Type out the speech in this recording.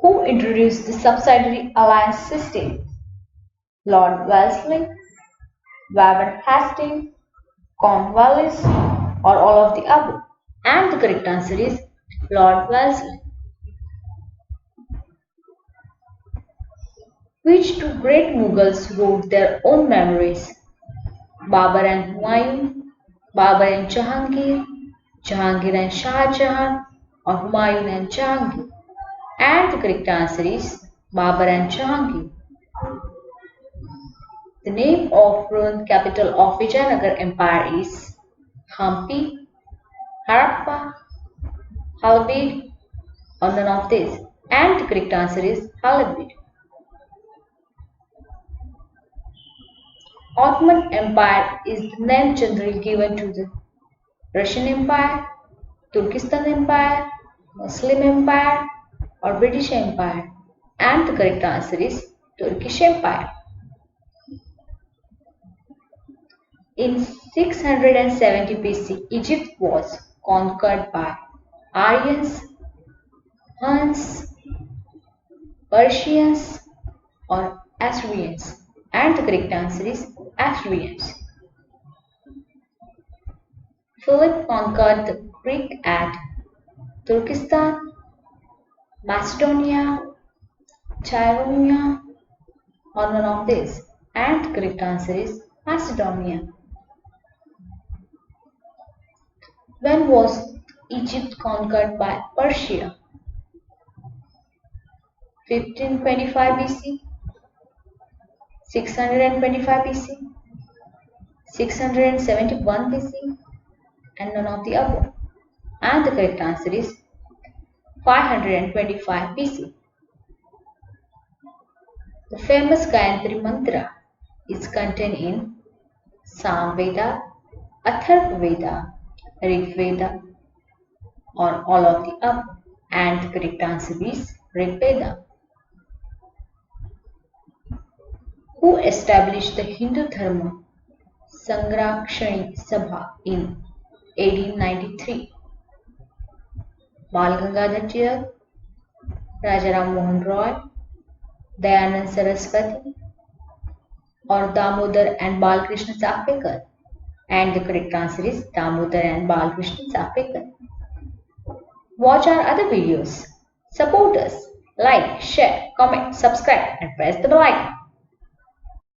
Who introduced the Subsidiary Alliance system? Lord Wellesley, Warren Hastings, Cornwallis, or all of the above? And the correct answer is Lord Wellesley. Which two great Mughals wrote their own memoirs? Babur and Humayun, Babur and Jahangir, Jahangir and Shah Jahan, or Humayun and Jahangir? And the correct answer is Babur and Jahangir. The name of ruined capital of Vijayanagar Empire is Hampi, Harappa, Halabid, or none of these. And the correct answer is Halabid. Ottoman Empire is the name generally given to the Russian Empire, Turkestan Empire, Muslim Empire, or British Empire. And the correct answer is Turkish Empire. In 670 BC, Egypt was conquered by Aryans, Huns, Persians, or Assyrians. And the correct answer is Assyrians. Philip conquered the Greek at Turkestan, Macedonia, Chiromia, or none of these. And the correct answer is Macedonia. When was Egypt conquered by Persia? 1525 BC, 625 BC, 671 BC, and none of the above. And the correct answer is 525 BC. The famous Gayatri Mantra is contained in Samveda, Atharvaveda, Rigveda, or all of the above. And the correct answer is Rigveda. Who established the Hindu Dharma Sangrakshani Sabha in 1893? Bal Gangadhar Tilak, Rajaram Mohan Roy, Dayanand Saraswati, or Damodar and Balkrishna Chapekar? And the correct answer is Damodar and Balkrishna Chapekar. Watch our other videos. Support us. Like, share, comment, subscribe, and press the bell icon.